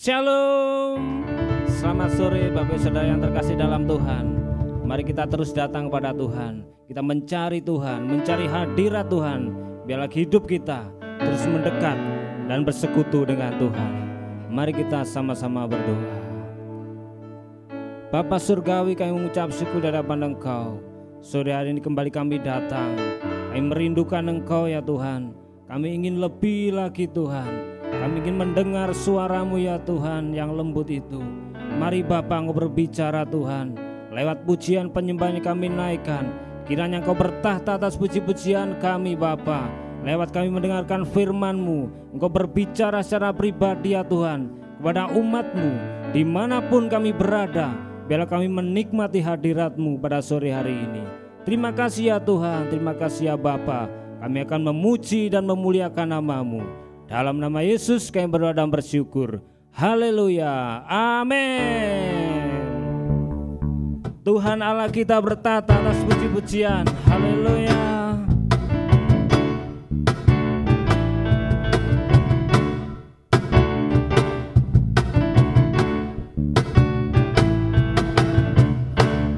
Shalom. Selamat sore Bapak Saudara yang terkasih dalam Tuhan. Mari kita terus datang kepada Tuhan. Kita mencari Tuhan, mencari hadirat Tuhan. Biarlah hidup kita terus mendekat dan bersekutu dengan Tuhan. Mari kita sama-sama berdoa. Bapa Surgawi, kami mengucap syukur di hadapan Engkau. Sore hari ini kembali kami datang. Kami merindukan Engkau ya Tuhan. Kami ingin lebih lagi Tuhan. Kami ingin mendengar suara-Mu ya Tuhan yang lembut itu. Mari Bapa, Engkau berbicara Tuhan. Lewat pujian penyembahan yang kami naikkan, kiranya Engkau bertahta atas puji-pujian kami Bapa. Lewat kami mendengarkan firman-Mu, Engkau berbicara secara pribadi ya Tuhan kepada umat-Mu dimanapun kami berada. Biarlah kami menikmati hadirat-Mu pada sore hari ini. Terima kasih ya Tuhan, terima kasih ya Bapa. Kami akan memuji dan memuliakan nama-Mu. Dalam nama Yesus kami berdoa dan bersyukur. Haleluya, amin. Tuhan Allah kita bertata atas puji-pujian. Haleluya.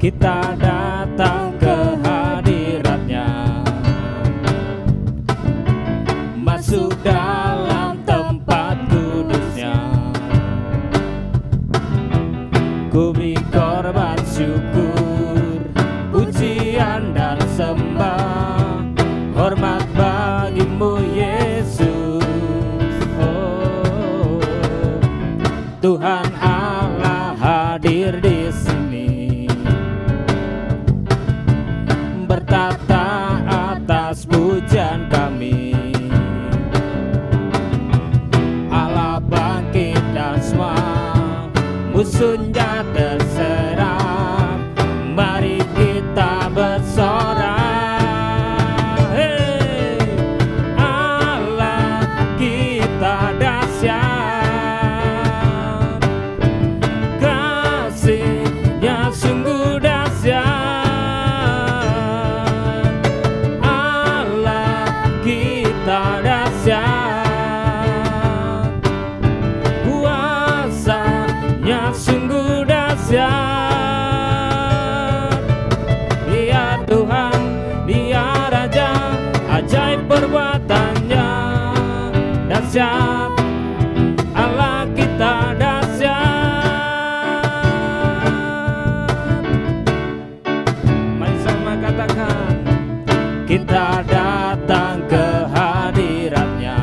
Kita datang ke hadirat-Nya, masuk dalam tempat kudus-Nya. Ku beri korban syukur, pujian dan sembah, hormat bagi-Mu Yesus. Oh, Tuhan Allah hadir di sini, bertata atas pujian kami. Allah bangkit dan semua musuhnya terserang. Mari kita bersorak. Hey, Allah kita dahsyat, kasih-Nya sungguh dahsyat. Allah kita dahsyat, kuasa-Nya sungguh dahsyat. Dia Tuhan, Dia Raja, ajaib perbuatan-Nya dahsyat. Allah kita dahsyat. Mari sama katakan, kita datang ke hadirat-Nya,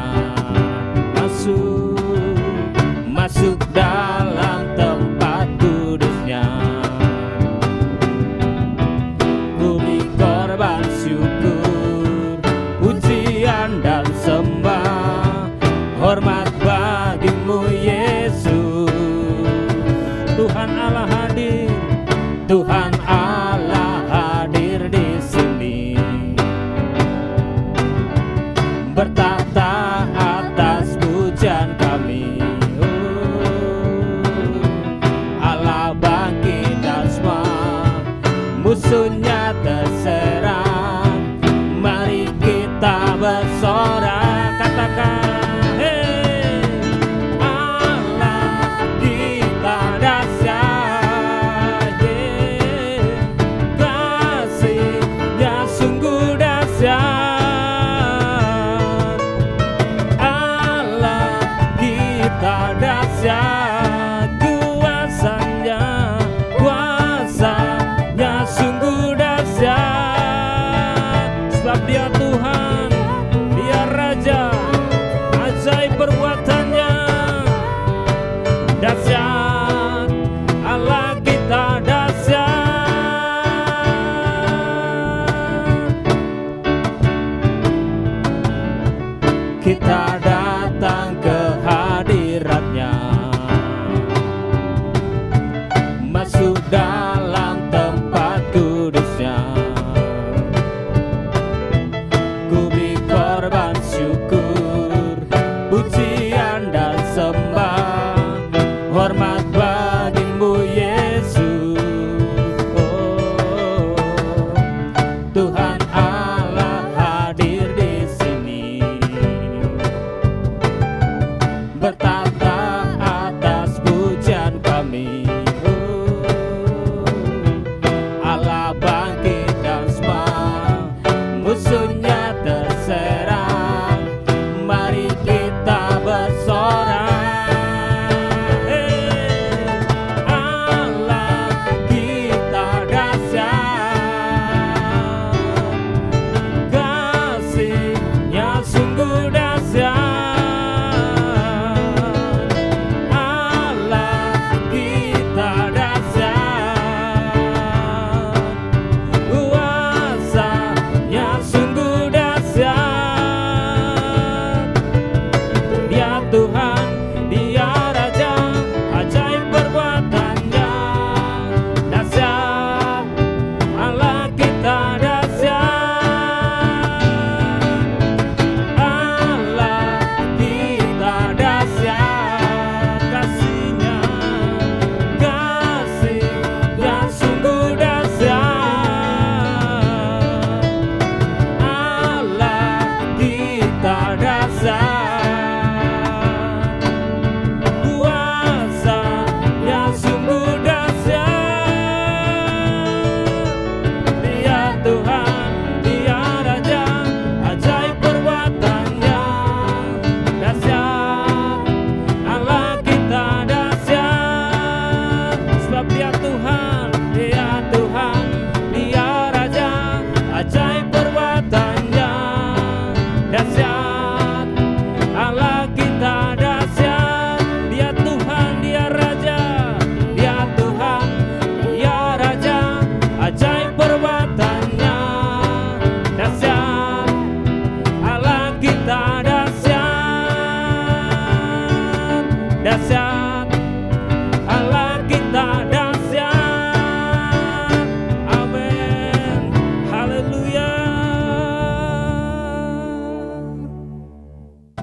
masuk dalam tempat kudus-Nya. Ku beri korban syukur, pujian dan sembah, hormat bagi-Mu Yesus. Tuhan Allah hadir, Tuhan Allah hadir di sini, bertata atas pujian kami. Allah bangkit dan semua musuhnya terserang. Mari kita bersorak, katakan, hey, Allah kita dahsyat, yeah. Kasih-Nya sungguh dahsyat. Allah kita dahsyat, kuasa-Nya sungguh dahsyat. Sebab Dia Tuhan, Dia Raja, ajaib perbuatan-Nya dahsyat. Allah kita dahsyat. Kita datang ke hadirat-Nya, masuk dalam tempat kudus-Nya. Ku beri korban syukur, pujian dan sembah, hormat bagi-Mu Yesus. Oh, Tuhan Allah hadir di sini, bertata atas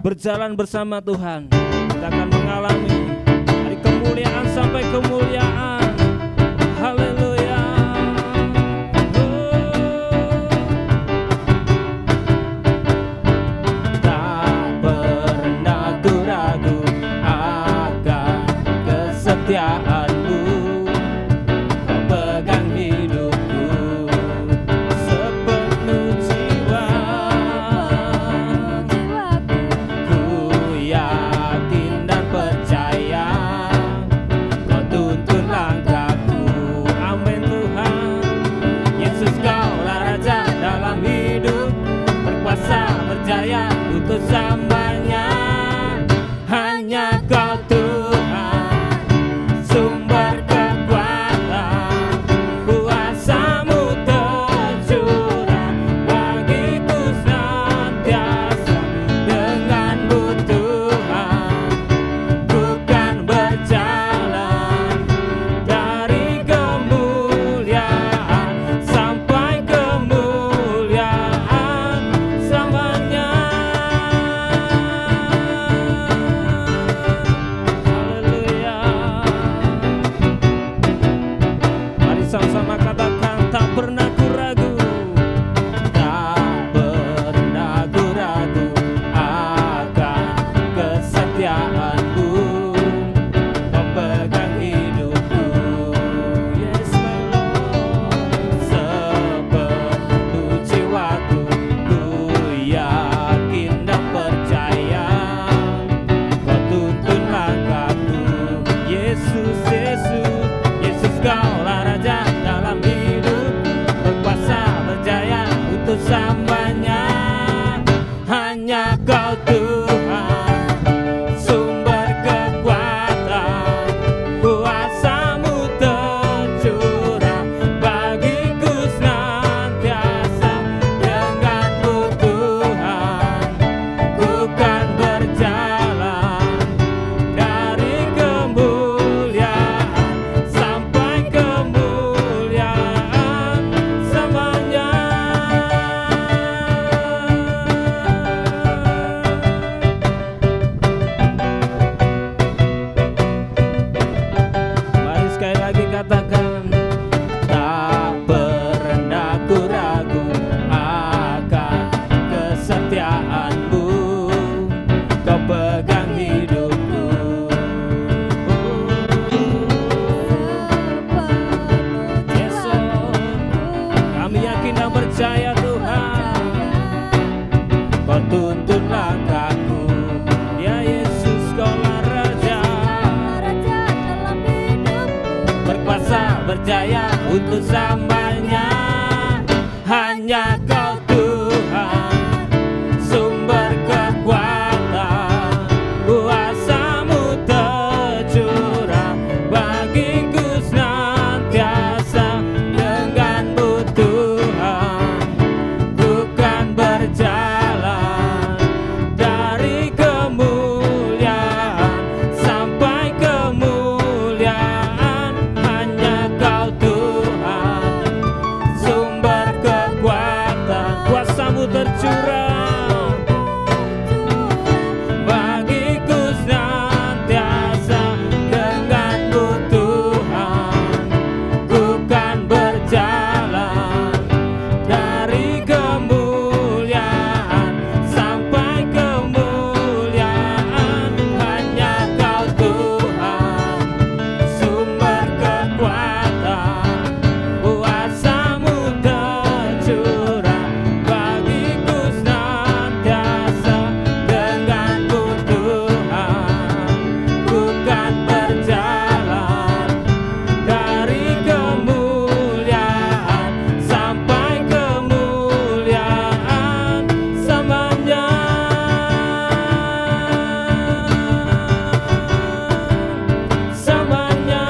berjalan bersama Tuhan, kita akan mengalami dari kemuliaan sampai kemuliaan. Haleluya. Tak pernah ku ragu akan kesetiaanmu, kau pegang hidupku sepenuh jiwa. Ku yakin dan percaya kau tuntun langkahku. Amin Tuhan. Yesus kaulah Raja dalam hidup, berkuasa berjaya untuk selamanya. Hanya kau Tuhan, sumber kekuatan, kuasa-Mu tercurah bagiku senantiasa. Dengan-Mu Tuhan, ku kan berjalan dari kemuliaan sampai kemuliaan selamanya. Haleluya. Mari sama-sama katakan, tak pernah ku ragu, tak pernah ku ragu akan kesetiaanmu, kau pegang hidupku. Yes my Lord, sepenuh jiwaku, ku yakin dan percaya kau tuntun langkahku. Yesus, Yesus, Yesus kaulah Raja dalam hidup, berkuasa berjaya untuk selamanya. Hanya kau Tuhan, sumber kekuatan, kuasa-Mu tercurah bagiku senantiasa. Dengan-Mu Tuhan, ku kan berjalan dari kemuliaan sampai kemuliaan selamanya. Mari sekali lagi katakan, tak pernah ku ragu akan kesetiaanmu, kau pegang hidupku. Yesus, kami yakin dan percaya Tuhan, kau tuntun langkahku. Ya Yesus, kaulah Raja, berkuasa berjaya untuk selamanya. Hanya kau Tuhan, sumber kekuatan, kuasa-Mu tercurah bagiku senantiasa. Dengan-Mu Tuhan, ku kan berjalan dari kemuliaan sampai kemuliaan. Hanya kau Tuhan, sumber kekuatan, kuasa-Mu tercurah bagiku senantiasa. Dengan-Mu Tuhan, ku kan berjalan dari kemuliaan sampai kemuliaan. Hanya kau Tuhan, sumber kekuatan, kuasa-Mu tercurah bagiku senantiasa. Dengan-Mu Tuhan, ku kan berjalan dari kemuliaan sampai kemuliaan selamanya. Selamanya.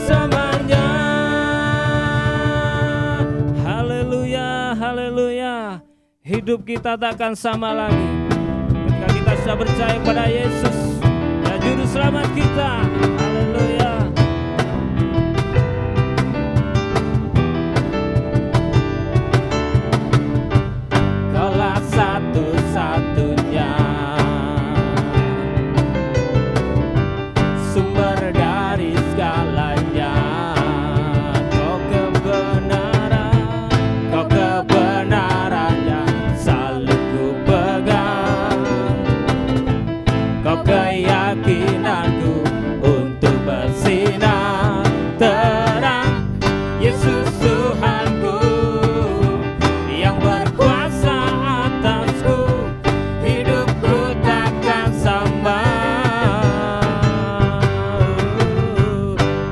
Selamanya. Haleluya, haleluya. Hidup kita tak akan sama lagi ketika kita sudah percaya pada Yesus, ya Juru Selamat kita. Haleluya. Kau keyakinanku untuk bersinar terang. Yesus Tuhanku yang berkuasa atasku, hidupku takkan sama.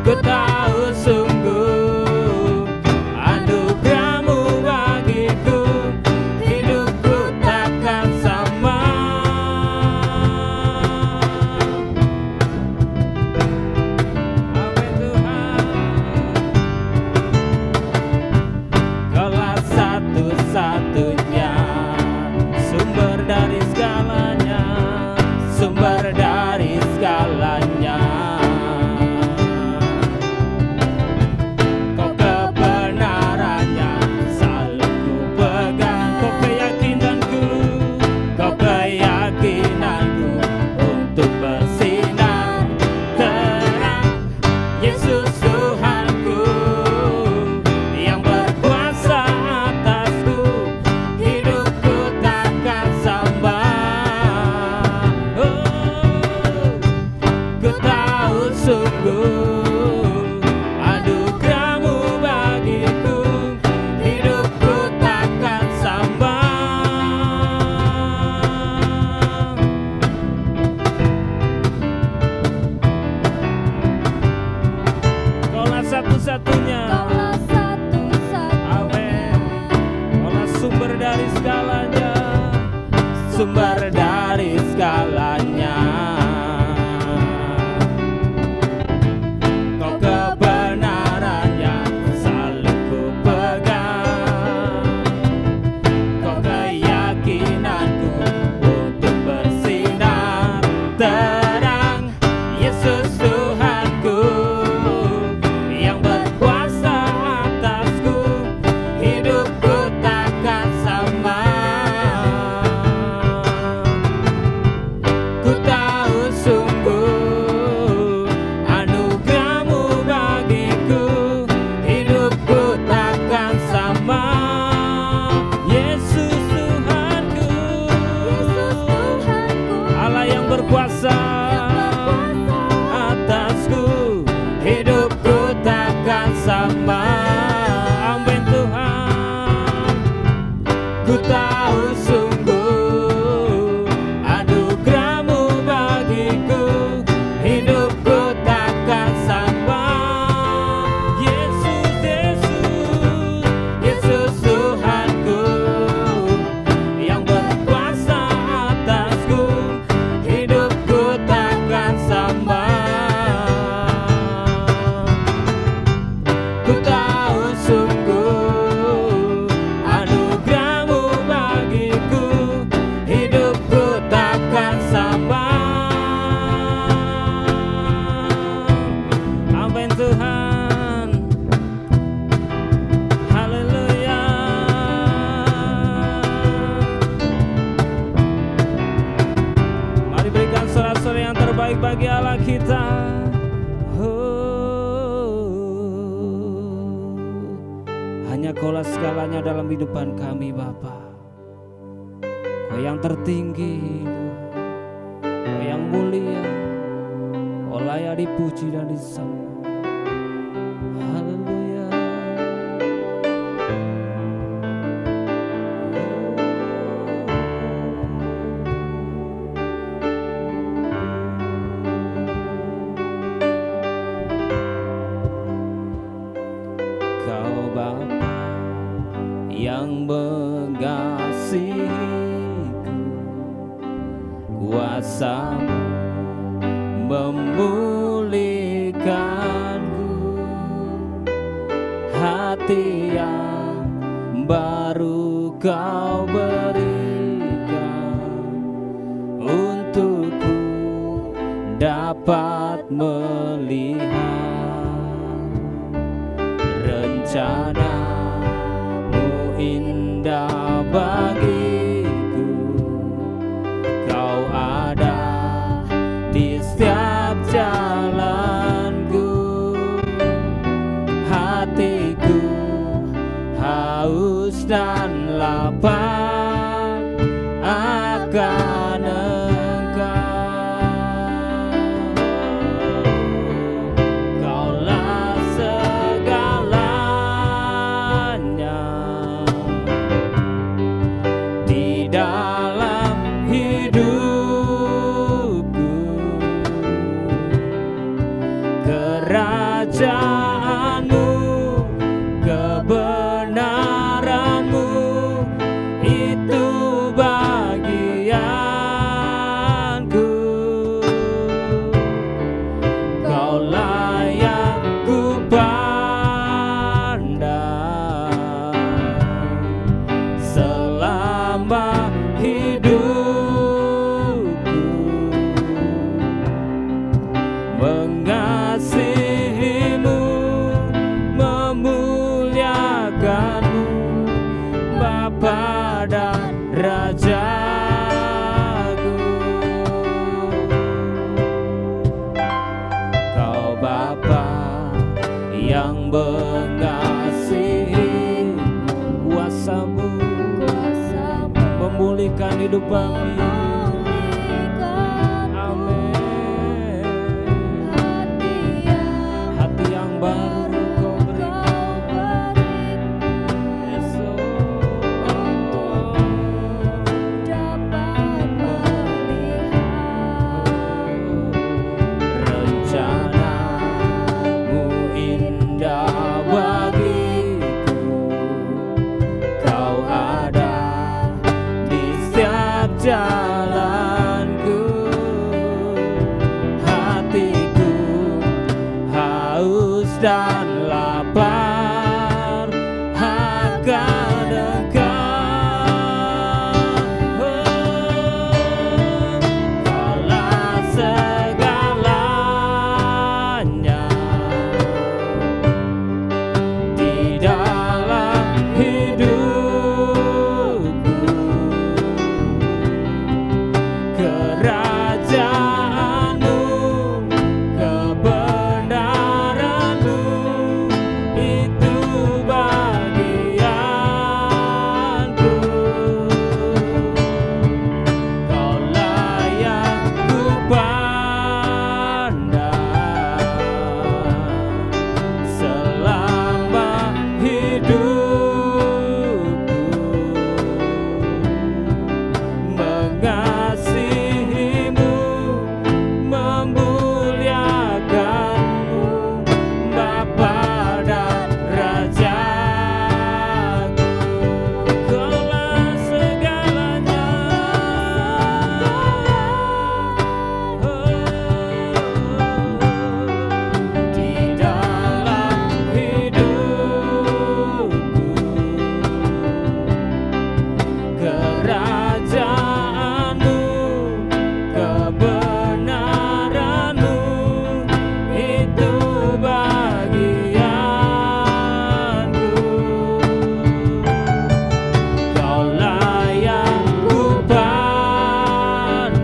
Ku tahu sungguh anugerah-Mu bagiku, hidupku takkan sama. Amin Tuhan. Kaulah satu-satunya sumber dari segalanya, sumber dari segalanya. Kau kebenarannya selalu ku pegang. Kau keyakinanku, kau keyakinanku untuk bersinar terang. Yesus Tuhanku yang berkuasa atasku, hidupku takkan sama. Ku tahu sungguh anugerah-Mu bagiku, hidupku takkan sama. Kaulah satu-satunya. Amin. Kaulah sumber dari segalanya, sumber dari segalanya. Kau kebenarannya selalu ku pegang. Kau keyakinanku untuk bersinar terang. Yesus Tuhanku yang berkuasa atasku, hidupku takkan sama. Ku tahu sungguh anugerah-Mu bagiku, hidupku takkan sama. Yesus Tuhanku, Allah yang berkuasa atasku, hidupku takkan sama. Amin Tuhan. Ku tahu sungguh anugerah-Mu bagiku, hidupku takkan sama. Yesus, Yesus, Yesus Tuhanku yang berkuasa atasku, hidupku takkan sama. Ku tahu sungguh anugerah-Mu bagiku, hidupku takkan sama. Amin Tuhan. Haleluya. Mari berikan sorak-sorai yang terbaik bagi Allah kita. Hanya Kaulah segalanya dalam kehidupan kami Bapa. Kau yang tertinggi, Kau yang mulia, Kau layak dipuji dan disembah. Haleluya. Kau Bapa yang mengasihiku, kuasa-Mu memulihkanku, hati yang baru Kau berikan untukku dapat melihat rencana-Mu indah bagiku. Kau ada di setiap jalanku, hatiku haus dan lapar akan Engkau. hidup kami. Amin. Hati yang baru Kau berikan, Yesus, untuk dapat melihat rencana-Mu indah bagiku. Kau ada di setiap jalanku. Hatiku haus dan lapar akan Engkau. Kaulah segalanya di dalam hidupku. Kerajaan-Mu, kebenaran-Mu, itu bagianku. Kaulah yang ku pandang selama hidupku. Mengasihi-Mu, memuliakan-Mu, Bapa dan Rajaku. Kaulah segalanya, di dalam hidupku. Kerajaan-Mu, kebenaran-Mu, itu bagianku. Kaulah yang ku pandang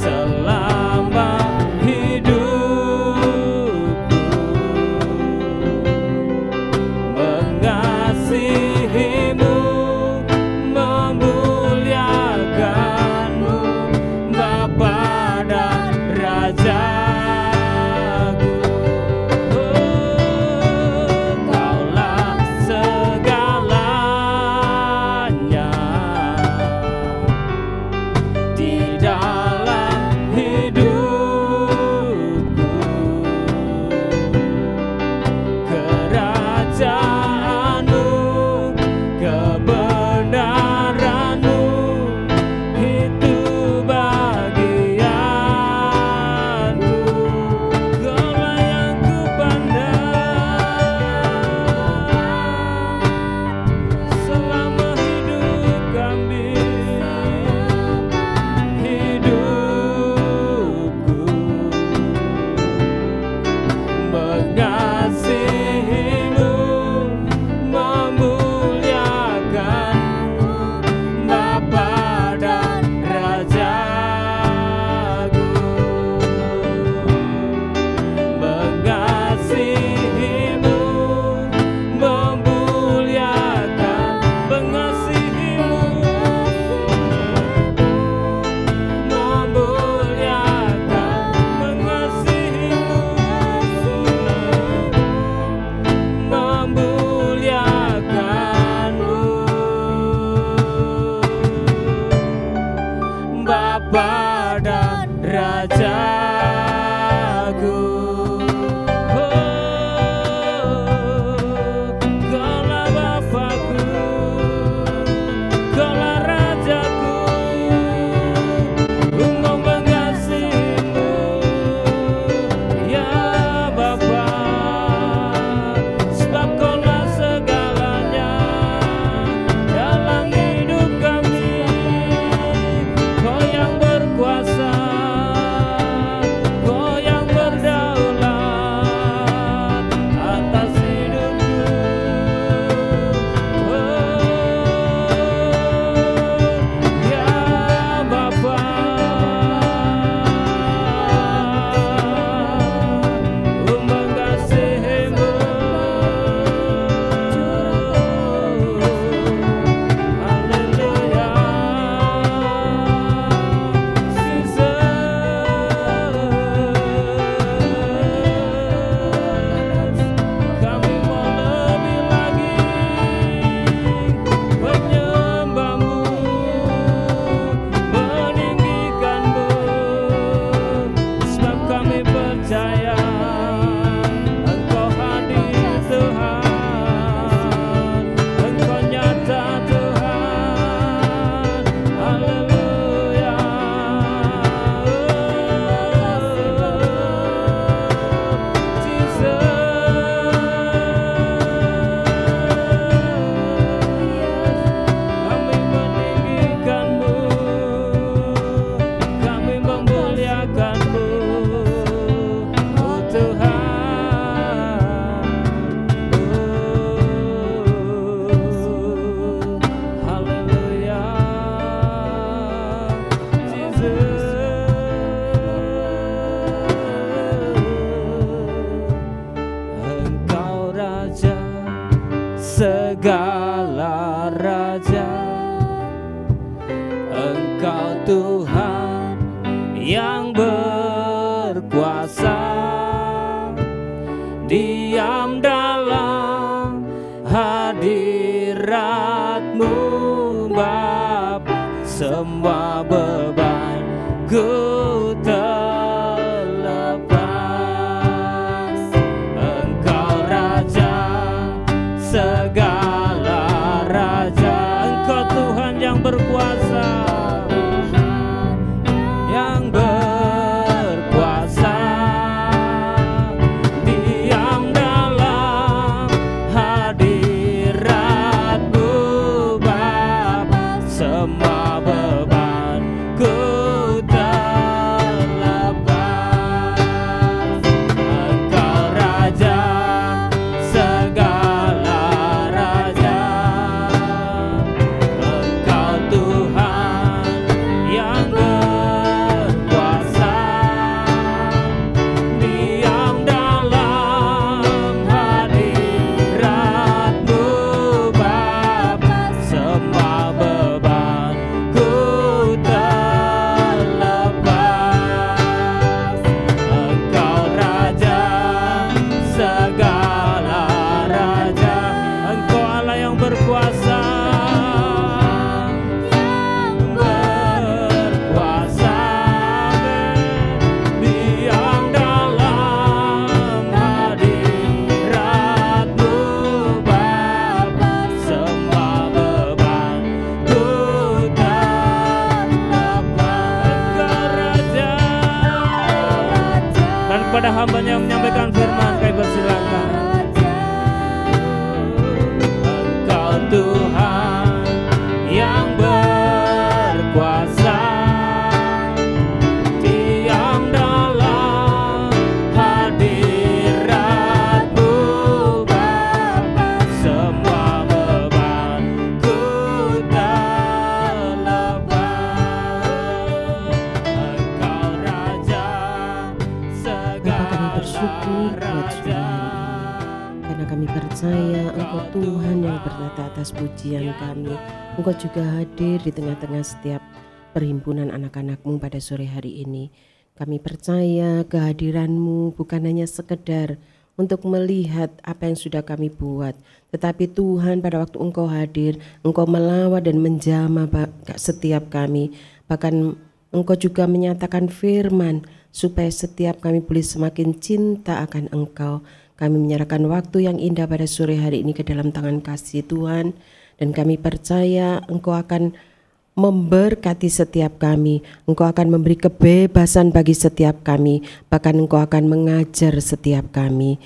selama hidupku. Mengasihi-Mu, memuliakan-Mu, Bapa dan Rajaku. Kaulah segalanya di dalam hidupku. Kerajaan-Mu, kebenaran-Mu, itu bagianku. Kaulah yang ku pandang selama hidup kami. Hidupku mengasihi-Mu, memuliakan-Mu, Bapa dan Rajaku. Mengasihi-Mu, memuliakan, mengasihi-Mu, memuliakan, mengasihi-Mu, memuliakan-Mu, Bapa dan Rajaku. Kaulah Bapaku, Kaulah Rajaku. Ku mau mengasihi-Mu, ya Bapa, sebab Kaulah segalanya dalam hidup kami. Kau yang berkuasa Engkau Tuhan yang berkuasa, diam dalam hadirat-Mu Bapa, semua beban ku terlepas. Engkau Raja segala raja, Engkau Tuhan yang berkuasa, yang berkuasa, diam dalam hadirat-Mu Bapa, semua beban ku terlepas. Engkau Raja segala raja, Engkau Tuhan yang berkuasa, diam dalam hadirat-Mu Bapa, semua beban ku terlepas. Engkau Raja segala raja, Engkau Allah yang berkuasa, berkuasa, diam dalam hadirat-Mu Bapa, semua beban ku terlepas. Engkau Raja. Dan kepada hamba-Nya yang menyampaikan firman, kami persilakan. Engkau Tuhan yang berkuasa, diam dalam hadirat-Mu Bapa, semua beban ku terlepas. Engkau Raja segala bersyukur buat sore raja. hari ini, karena kami percaya Engkau Tuhan yang bertata atas pujian kami. Engkau juga hadir di tengah-tengah setiap perhimpunan anak-anak-Mu pada sore hari ini. Kami percaya kehadiran-Mu bukan hanya sekedar untuk melihat apa yang sudah kami buat, tetapi Tuhan pada waktu Engkau hadir, Engkau melawat dan menjamah setiap kami. Bahkan Engkau juga menyatakan firman supaya setiap kami boleh semakin cinta akan Engkau. Kami menyerahkan waktu yang indah pada sore hari ini ke dalam tangan kasih Tuhan, dan kami percaya Engkau akan memberkati setiap kami. Engkau akan memberi kebebasan bagi setiap kami, bahkan Engkau akan mengajar setiap kami.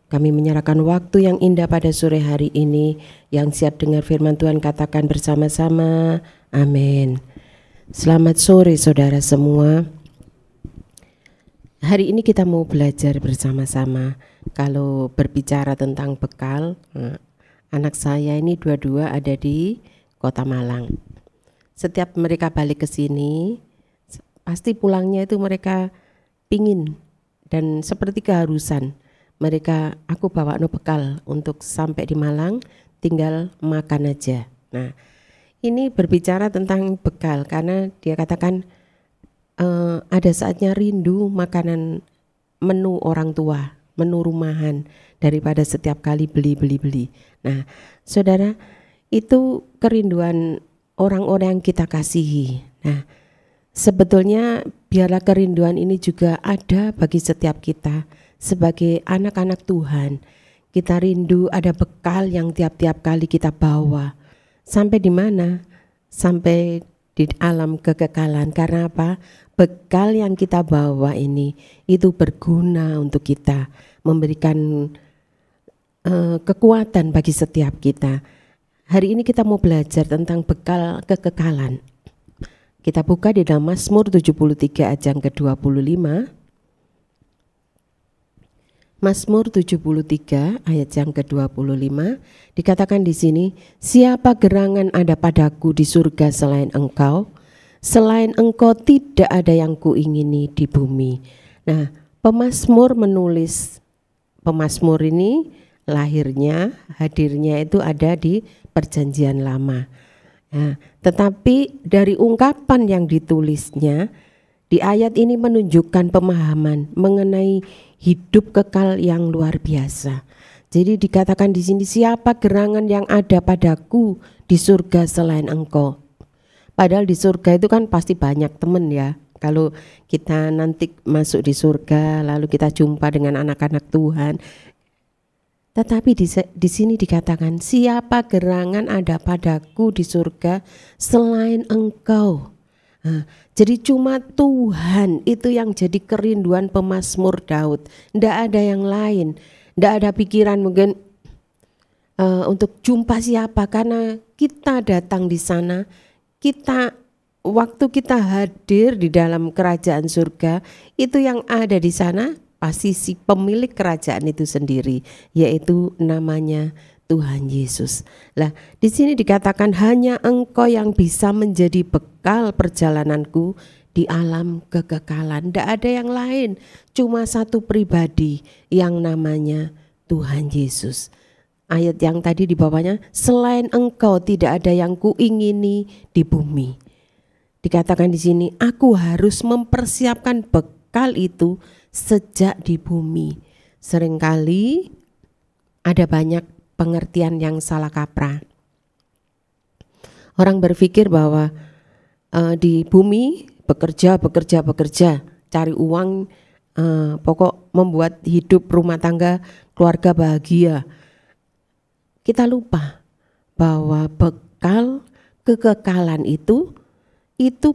Kami menyerahkan waktu yang indah pada sore hari ini. Yang siap dengar firman Tuhan katakan bersama-sama, amin. Selamat sore saudara semua. Hari ini kita mau belajar bersama-sama. Kalau berbicara tentang bekal, anak saya ini dua-dua ada di Kota Malang. Setiap mereka balik ke sini, pasti pulangnya itu mereka pingin dan seperti keharusan. Aku bawa no bekal untuk sampai di Malang, tinggal makan aja. Nah, ini berbicara tentang bekal karena dia katakan ada saatnya rindu makanan menu orang tua, menu rumahan daripada setiap kali beli. Nah, saudara, itu kerinduan orang-orang yang kita kasihi. Nah, sebetulnya biarlah kerinduan ini juga ada bagi setiap kita sebagai anak-anak Tuhan. Kita rindu ada bekal yang tiap-tiap kali kita bawa. Sampai di mana? Sampai di alam kekekalan. Karena apa? Bekal yang kita bawa ini itu berguna untuk kita, memberikan kekuatan bagi setiap kita. Hari ini kita mau belajar tentang bekal kekekalan. Kita buka di dalam Mazmur 73 ayat yang ke-25. Mazmur 73 ayat yang ke-25 dikatakan di sini, siapa gerangan ada padaku di surga selain Engkau? Selain Engkau tidak ada yang kuingini di bumi. Nah, pemazmur menulis, pemazmur ini lahirnya, hadirnya itu ada di Perjanjian Lama. Nah, tetapi dari ungkapan yang ditulisnya di ayat ini menunjukkan pemahaman mengenai hidup kekal yang luar biasa. Jadi dikatakan di sini, siapa gerangan yang ada padaku di surga selain engkau. Padahal di surga itu kan pasti banyak teman ya. Kalau kita nanti masuk di surga lalu kita jumpa dengan anak-anak Tuhan. Tetapi di sini dikatakan, siapa gerangan ada padaku di surga selain engkau. Nah, jadi cuma Tuhan itu yang jadi kerinduan pemazmur Daud. Tidak ada yang lain. Tidak ada pikiran mungkin untuk jumpa siapa, karena kita datang di sana, waktu kita hadir di dalam kerajaan surga, itu yang ada di sana pasti si pemilik kerajaan itu sendiri, yaitu namanya Tuhan Yesus. Lah, di sini dikatakan hanya engkau yang bisa menjadi bekal perjalananku di alam kekekalan. Tidak ada yang lain, cuma satu pribadi yang namanya Tuhan Yesus. Ayat yang tadi di bawahnya, selain engkau tidak ada yang kuingini di bumi. Dikatakan di sini, aku harus mempersiapkan bekal itu sejak di bumi. Seringkali ada banyak pengertian yang salah kaprah. Orang berpikir bahwa di bumi bekerja, cari uang, pokok membuat hidup rumah tangga, keluarga bahagia. Kita lupa bahwa bekal kekekalan itu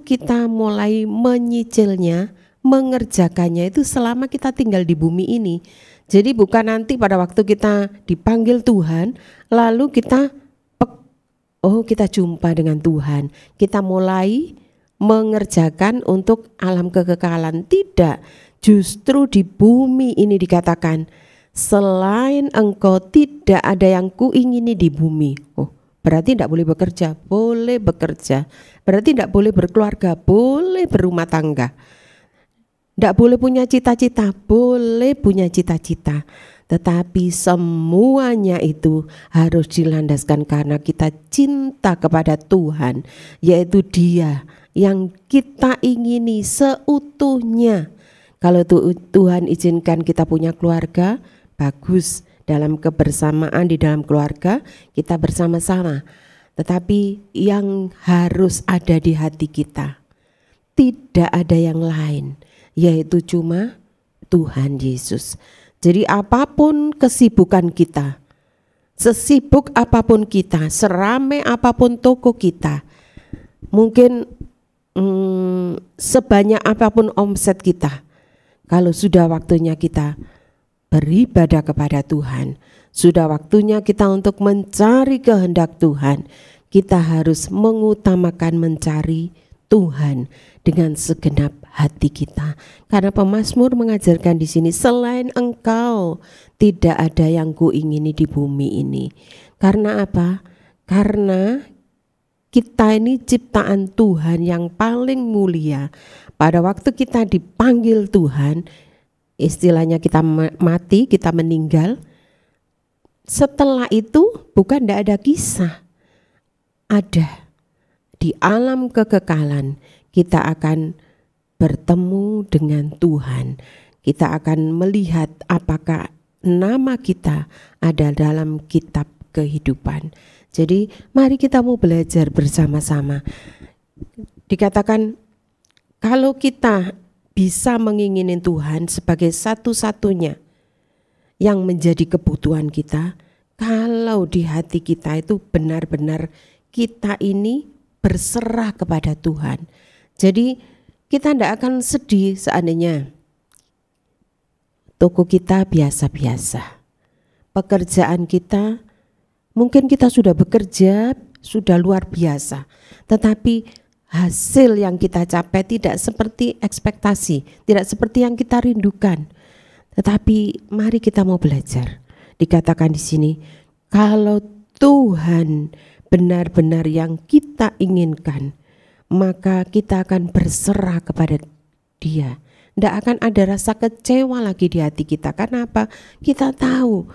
kita mulai menyicilnya, mengerjakannya itu selama kita tinggal di bumi ini. Jadi bukan nanti pada waktu kita dipanggil Tuhan, lalu kita jumpa dengan Tuhan, kita mulai mengerjakan untuk alam kekekalan. Tidak, justru di bumi ini dikatakan, selain engkau tidak ada yang kuingini di bumi. Berarti tidak boleh bekerja, boleh bekerja. Berarti tidak boleh berkeluarga, boleh berumah tangga. Tidak boleh punya cita-cita, boleh punya cita-cita. Tetapi semuanya itu harus dilandaskan karena kita cinta kepada Tuhan, yaitu Dia yang kita ingini seutuhnya. Kalau Tuhan izinkan kita punya keluarga, bagus. Dalam kebersamaan di dalam keluarga kita bersama-sama. Tetapi yang harus ada di hati kita, tidak ada yang lain, yaitu cuma Tuhan Yesus. Jadi apapun kesibukan kita, sesibuk apapun kita, seramai apapun toko kita, mungkin sebanyak apapun omset kita, kalau sudah waktunya kita beribadah kepada Tuhan, sudah waktunya kita untuk mencari kehendak Tuhan, kita harus mengutamakan mencari Tuhan dengan segenap hati kita. Karena pemazmur mengajarkan di sini, selain engkau tidak ada yang kuingini di bumi ini. Karena apa? Karena kita ini ciptaan Tuhan yang paling mulia. Pada waktu kita dipanggil Tuhan, istilahnya kita mati, kita meninggal. Setelah itu bukan tidak ada kisah. Ada. Di alam kekekalan kita akan bertemu dengan Tuhan. Kita akan melihat apakah nama kita ada dalam kitab kehidupan. Jadi mari kita mau belajar bersama-sama. Dikatakan kalau kita bisa mengingini Tuhan sebagai satu-satunya yang menjadi kebutuhan kita, kalau di hati kita itu benar-benar kita ini berserah kepada Tuhan. Jadi kita tidak akan sedih seandainya toko kita biasa-biasa, pekerjaan kita, mungkin kita sudah bekerja, sudah luar biasa, tetapi hasil yang kita capai tidak seperti ekspektasi, tidak seperti yang kita rindukan. Tetapi mari kita mau belajar. Dikatakan di sini, kalau Tuhan benar-benar yang kita inginkan, maka kita akan berserah kepada Dia. Tidak akan ada rasa kecewa lagi di hati kita. Karena apa? Kita tahu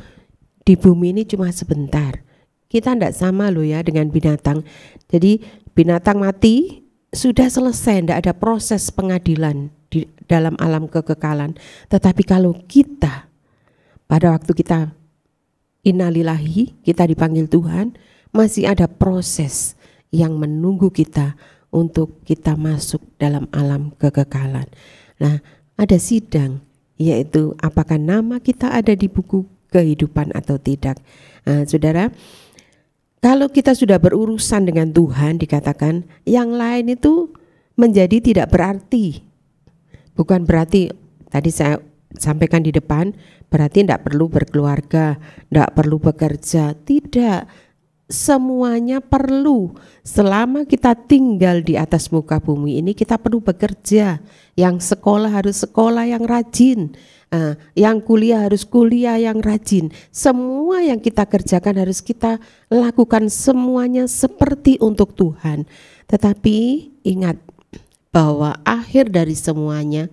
di bumi ini cuma sebentar. Kita tidak sama loh ya dengan binatang. Jadi binatang mati sudah selesai, tidak ada proses pengadilan di dalam alam kekekalan. Tetapi kalau kita pada waktu kita innalillahi, kita dipanggil Tuhan, masih ada proses yang menunggu kita untuk kita masuk dalam alam kekekalan. Nah, ada sidang, yaitu apakah nama kita ada di buku kehidupan atau tidak. Nah, saudara, kalau kita sudah berurusan dengan Tuhan, dikatakan yang lain itu menjadi tidak berarti. Bukan berarti, tadi saya sampaikan di depan, berarti tidak perlu berkeluarga, tidak perlu bekerja. Tidak, semuanya perlu. Selama kita tinggal di atas muka bumi ini, kita perlu bekerja. Yang sekolah harus sekolah yang rajin, yang kuliah harus kuliah yang rajin. Semua yang kita kerjakan harus kita lakukan semuanya seperti untuk Tuhan. Tetapi ingat bahwa akhir dari semuanya,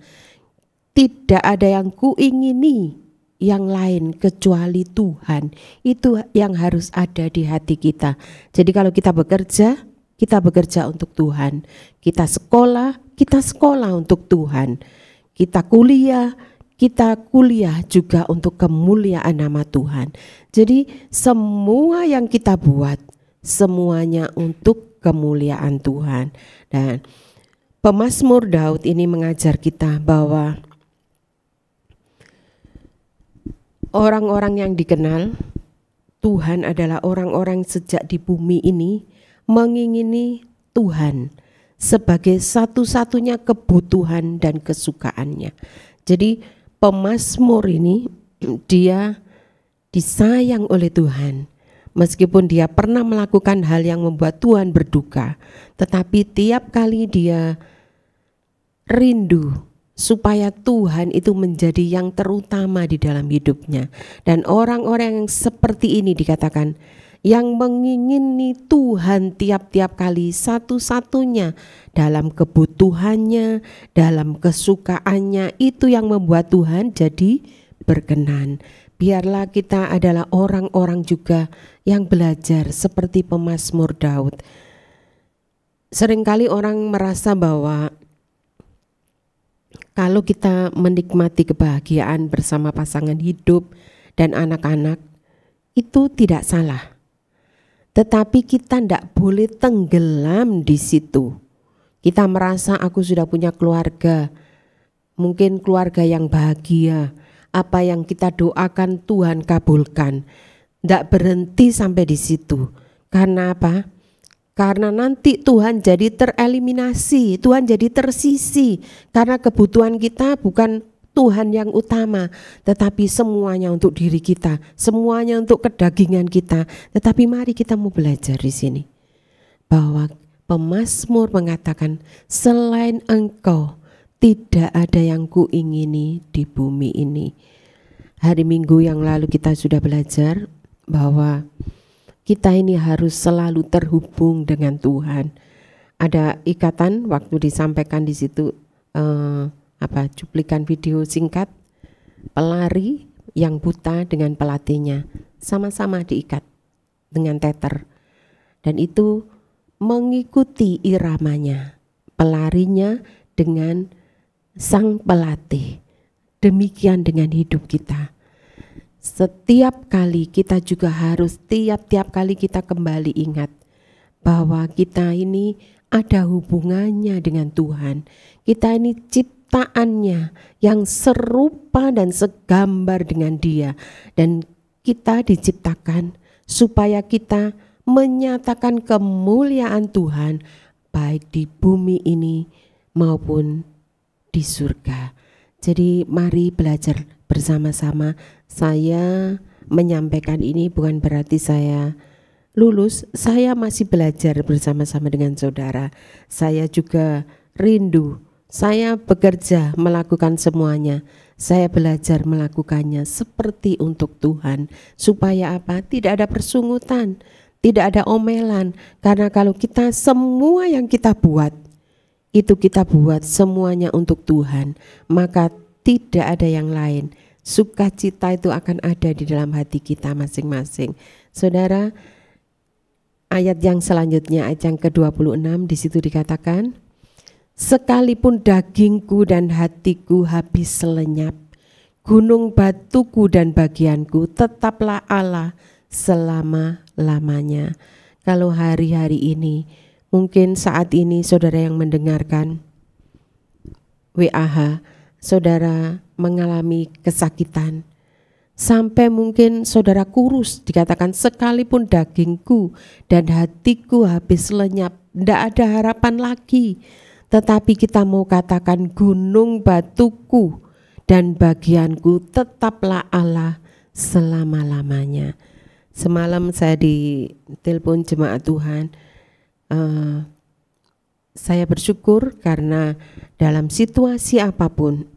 tidak ada yang kuingini yang lain kecuali Tuhan. Itu yang harus ada di hati kita. Jadi kalau kita bekerja untuk Tuhan. Kita sekolah untuk Tuhan. Kita kuliah juga untuk kemuliaan nama Tuhan. Jadi semua yang kita buat, semuanya untuk kemuliaan Tuhan. Dan pemazmur Daud ini mengajar kita bahwa orang-orang yang dikenal Tuhan adalah orang-orang sejak di bumi ini mengingini Tuhan sebagai satu-satunya kebutuhan dan kesukaannya. Jadi pemazmur ini dia disayang oleh Tuhan. Meskipun dia pernah melakukan hal yang membuat Tuhan berduka, tetapi tiap kali dia rindu supaya Tuhan itu menjadi yang terutama di dalam hidupnya. Dan orang-orang yang seperti ini dikatakan yang mengingini Tuhan tiap-tiap kali satu-satunya dalam kebutuhannya, dalam kesukaannya, itu yang membuat Tuhan jadi berkenan. Biarlah kita adalah orang-orang juga yang belajar seperti pemazmur Daud. Seringkali orang merasa bahwa kalau kita menikmati kebahagiaan bersama pasangan hidup dan anak-anak, itu tidak salah. Tetapi kita tidak boleh tenggelam di situ. Kita merasa aku sudah punya keluarga, mungkin keluarga yang bahagia. Apa yang kita doakan Tuhan kabulkan. Tidak berhenti sampai di situ. Karena apa? Karena nanti Tuhan jadi tereliminasi, Tuhan jadi tersisi. Karena kebutuhan kita bukan Tuhan yang utama, tetapi semuanya untuk diri kita, semuanya untuk kedagingan kita. Tetapi mari kita mau belajar di sini bahwa pemazmur mengatakan selain Engkau tidak ada yang kuingini di bumi ini. Hari Minggu yang lalu kita sudah belajar bahwa kita ini harus selalu terhubung dengan Tuhan. Ada ikatan waktu disampaikan di situ cuplikan video singkat, pelari yang buta dengan pelatihnya sama-sama diikat dengan teter, dan itu mengikuti iramanya, pelarinya dengan sang pelatih. Demikian dengan hidup kita. Setiap kali kita juga harus tiap kali kita kembali ingat bahwa kita ini ada hubungannya dengan Tuhan. Kita ini ciptaannya yang serupa dan segambar dengan Dia, dan kita diciptakan supaya kita menyatakan kemuliaan Tuhan baik di bumi ini maupun di surga. Jadi mari belajar bersama-sama. Saya menyampaikan ini bukan berarti saya lulus, saya masih belajar bersama-sama dengan saudara. Saya juga rindu, saya bekerja melakukan semuanya. Saya belajar melakukannya seperti untuk Tuhan. Supaya apa? Tidak ada persungutan, tidak ada omelan. Karena kalau kita semua yang kita buat, itu kita buat semuanya untuk Tuhan, maka tidak ada yang lain. Sukacita itu akan ada di dalam hati kita masing-masing. Saudara, ayat yang selanjutnya, ayat yang ke-26, di situ dikatakan, sekalipun dagingku dan hatiku habis lenyap, gunung batuku dan bagianku, tetaplah Allah selama-lamanya. Kalau hari-hari ini, mungkin saat ini saudara yang mendengarkan WAH, saudara mengalami kesakitan, sampai mungkin saudara kurus, dikatakan sekalipun dagingku dan hatiku habis lenyap, tidak ada harapan lagi. Tetapi kita mau katakan gunung batuku dan bagianku, tetaplah Allah selama-lamanya. Semalam saya ditelepon jemaat Tuhan, saya bersyukur karena dalam situasi apapun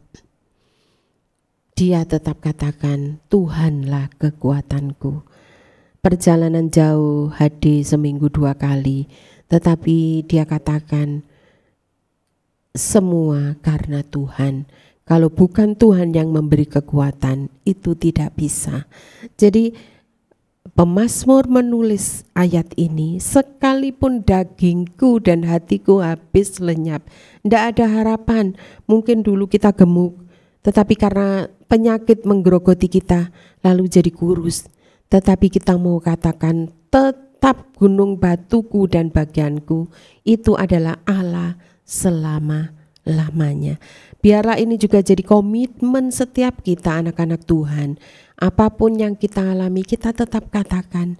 dia tetap katakan Tuhanlah kekuatanku. Perjalanan jauh HD seminggu 2 kali, tetapi dia katakan semua karena Tuhan. Kalau bukan Tuhan yang memberi kekuatan, itu tidak bisa. Jadi pemazmur menulis ayat ini, sekalipun dagingku dan hatiku habis lenyap, tidak ada harapan. Mungkin dulu kita gemuk, tetapi karena penyakit menggerogoti kita, lalu jadi kurus. Tetapi kita mau katakan tetap gunung batuku dan bagianku, itu adalah Allah selama-lamanya. Biarlah ini juga jadi komitmen setiap kita anak-anak Tuhan. Apapun yang kita alami, kita tetap katakan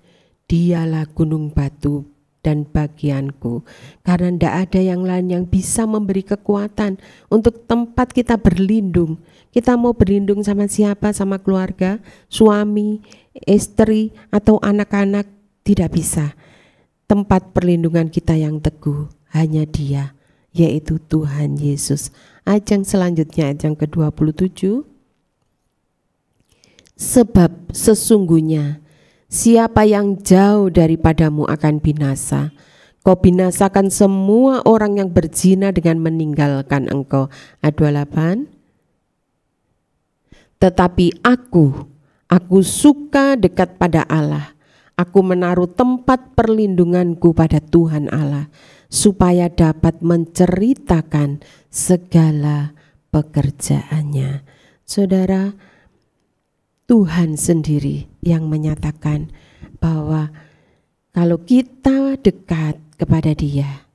dialah gunung batu dan bagianku. Karena tidak ada yang lain yang bisa memberi kekuatan untuk tempat kita berlindung. Kita mau berlindung sama siapa? Sama keluarga, suami, istri, atau anak-anak, tidak bisa. Tempat perlindungan kita yang teguh hanya Dia, yaitu Tuhan Yesus. Ayat yang selanjutnya, ayat yang ke-27. Sebab sesungguhnya siapa yang jauh daripadamu akan binasa. Kau binasakan semua orang yang berzina dengan meninggalkan engkau. Ayat 28. Tetapi aku suka dekat pada Allah. Aku menaruh tempat perlindunganku pada Tuhan Allah, supaya dapat menceritakan segala pekerjaannya. Saudara, Tuhan sendiri yang menyatakan bahwa kalau kita dekat kepada Dia,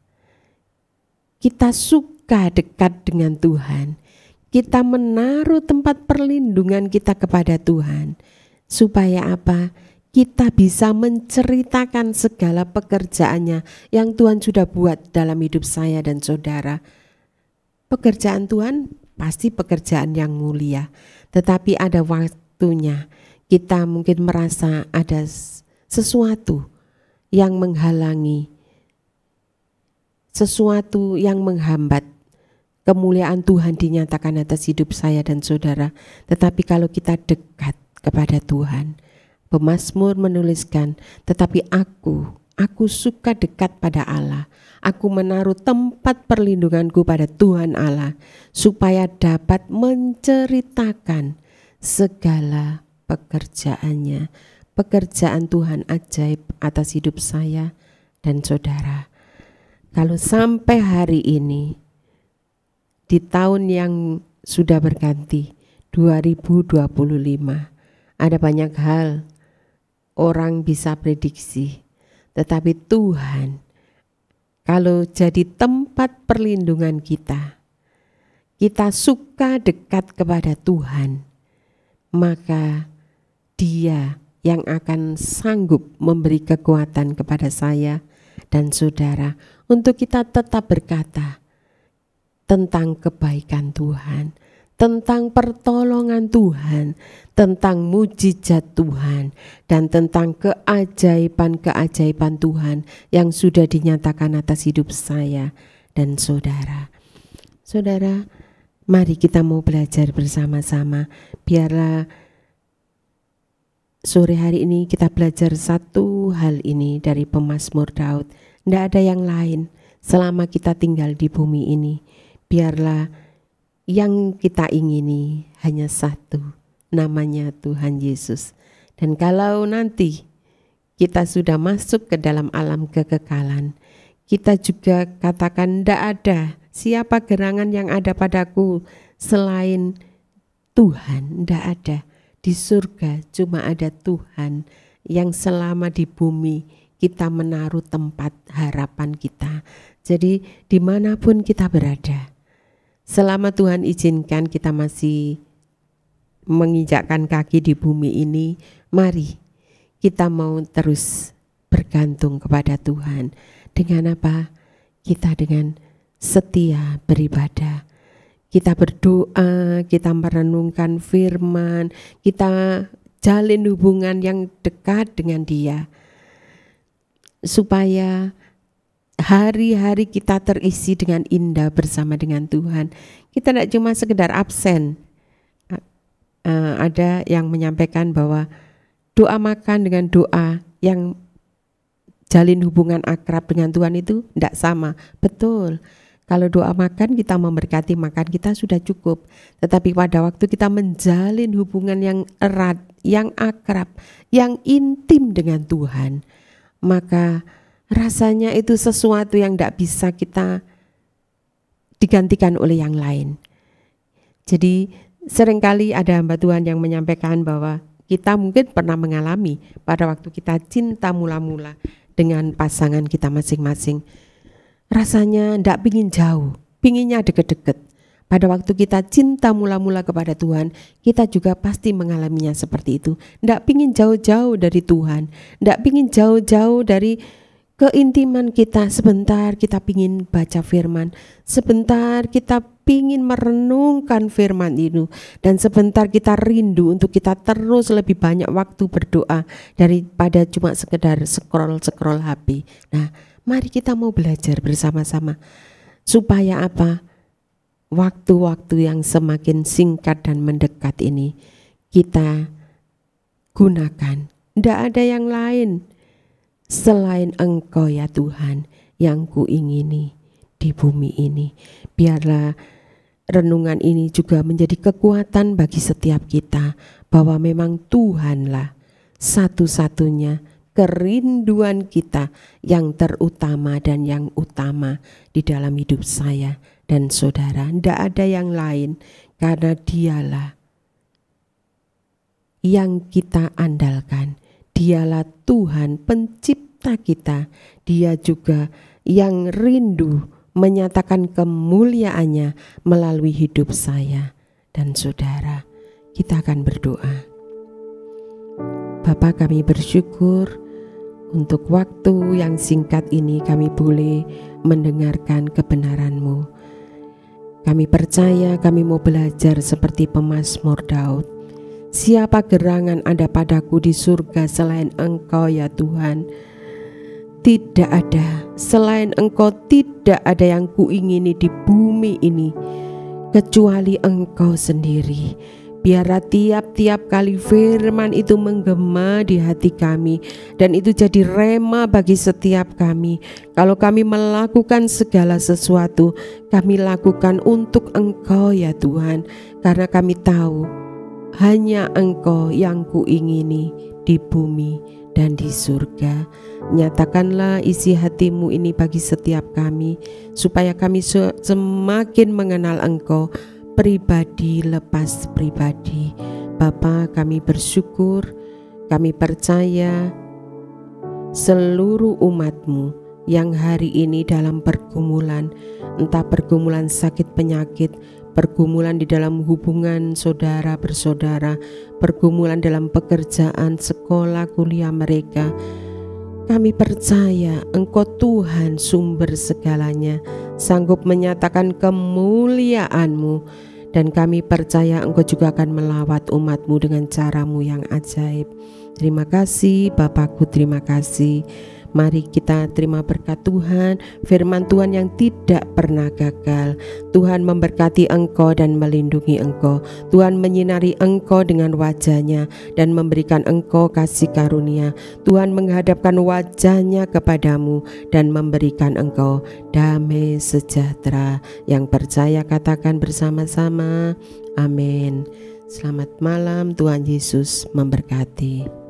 kita suka dekat dengan Tuhan, kita menaruh tempat perlindungan kita kepada Tuhan, supaya apa? Kita bisa menceritakan segala pekerjaannya yang Tuhan sudah buat dalam hidup saya dan saudara. Pekerjaan Tuhan pasti pekerjaan yang mulia, tetapi ada waktunya kita mungkin merasa ada sesuatu yang menghalangi, sesuatu yang menghambat kemuliaan Tuhan dinyatakan atas hidup saya dan saudara. Tetapi kalau kita dekat kepada Tuhan, pemazmur menuliskan, tetapi aku suka dekat pada Allah. Aku menaruh tempat perlindunganku pada Tuhan Allah, supaya dapat menceritakan segala pekerjaannya. Pekerjaan Tuhan ajaib atas hidup saya dan saudara. Kalau sampai hari ini, di tahun yang sudah berganti, 2025, ada banyak hal orang bisa prediksi, tetapi Tuhan kalau jadi tempat perlindungan kita suka dekat kepada Tuhan, maka Dia yang akan sanggup memberi kekuatan kepada saya dan saudara untuk kita tetap berkata tentang kebaikan Tuhan, tentang pertolongan Tuhan, tentang mujizat Tuhan, dan tentang keajaiban-keajaiban Tuhan yang sudah dinyatakan atas hidup saya dan saudara. Saudara, mari kita mau belajar bersama-sama. Biarlah sore hari ini kita belajar satu hal ini dari pemazmur Daud. Tidak ada yang lain selama kita tinggal di bumi ini. Biarlah yang kita ingini hanya satu, namanya Tuhan Yesus. Dan kalau nanti kita sudah masuk ke dalam alam kekekalan. Kita juga katakan tidak ada siapa gerangan yang ada padaku selain Tuhan, tidak ada. Di surga cuma ada Tuhan yang selama di bumi kita menaruh tempat harapan kita. Jadi dimanapun kita berada, selama Tuhan izinkan kita masih menginjakkan kaki di bumi ini, mari kita mau terus bergantung kepada Tuhan. Dengan apa? Kita dengan setia beribadah. Kita berdoa, kita merenungkan firman, kita jalin hubungan yang dekat dengan Dia. Supaya hari-hari kita terisi dengan indah bersama dengan Tuhan. Kita tidak cuma sekedar absen. Ada yang menyampaikan bahwa doa makan dengan doa yang jalin hubungan akrab dengan Tuhan itu tidak sama. Betul, kalau doa makan kita memberkati makan kita sudah cukup. Tetapi pada waktu kita menjalin hubungan yang erat, yang akrab, yang intim dengan Tuhan, maka rasanya itu sesuatu yang tidak bisa kita digantikan oleh yang lain. Jadi seringkali ada hamba Tuhan yang menyampaikan bahwa kita mungkin pernah mengalami pada waktu kita cinta mula-mula dengan pasangan kita masing-masing. Rasanya tidak pingin jauh, pinginnya deket-deket. Pada waktu kita cinta mula-mula kepada Tuhan, kita juga pasti mengalaminya seperti itu. Tidak pingin jauh-jauh dari Tuhan, tidak pingin jauh-jauh dari keintiman kita. Sebentar kita pingin baca firman, sebentar kita pingin merenungkan firman itu, dan sebentar kita rindu untuk kita terus lebih banyak waktu berdoa daripada cuma sekedar scroll HP. Nah, mari kita mau belajar bersama-sama supaya apa? Waktu-waktu yang semakin singkat dan mendekat ini kita gunakan. Tidak ada yang lain selain Engkau ya Tuhan yang kuingini di bumi ini. Biarlah renungan ini juga menjadi kekuatan bagi setiap kita bahwa memang Tuhanlah satu-satunya kerinduan kita yang terutama dan yang utama di dalam hidup saya dan saudara. Tidak ada yang lain karena Dialah yang kita andalkan. Dialah Tuhan pencipta kita. Dia juga yang rindu menyatakan kemuliaannya melalui hidup saya dan saudara. Kita akan berdoa. Bapa, kami bersyukur untuk waktu yang singkat ini kami boleh mendengarkan kebenaran-Mu. Kami percaya kami mau belajar seperti pemazmur Daud. Siapa gerangan ada padaku di surga selain Engkau ya Tuhan? Tidak ada, selain Engkau tidak ada yang kuingini di bumi ini kecuali Engkau sendiri. Biarlah tiap-tiap kali firman itu menggema di hati kami, dan itu jadi rema bagi setiap kami. Kalau kami melakukan segala sesuatu, kami lakukan untuk Engkau ya Tuhan, karena kami tahu hanya Engkau yang kuingini di bumi dan di surga. Nyatakanlah isi hati-Mu ini bagi setiap kami, supaya kami semakin mengenal Engkau pribadi lepas pribadi. Bapa, kami bersyukur, kami percaya seluruh umat-Mu yang hari ini dalam pergumulan, entah pergumulan sakit penyakit, pergumulan di dalam hubungan saudara bersaudara, pergumulan dalam pekerjaan, sekolah, kuliah mereka. Kami percaya Engkau Tuhan sumber segalanya, sanggup menyatakan kemuliaan-Mu, dan kami percaya Engkau juga akan melawat umat-Mu dengan cara-Mu yang ajaib. Terima kasih Bapakku, terima kasih. Mari kita terima berkat Tuhan, firman Tuhan yang tidak pernah gagal. Tuhan memberkati engkau dan melindungi engkau. Tuhan menyinari engkau dengan wajah-Nya dan memberikan engkau kasih karunia. Tuhan menghadapkan wajah-Nya kepadamu dan memberikan engkau damai sejahtera. Yang percaya katakan bersama-sama, amin. Selamat malam, Tuhan Yesus memberkati.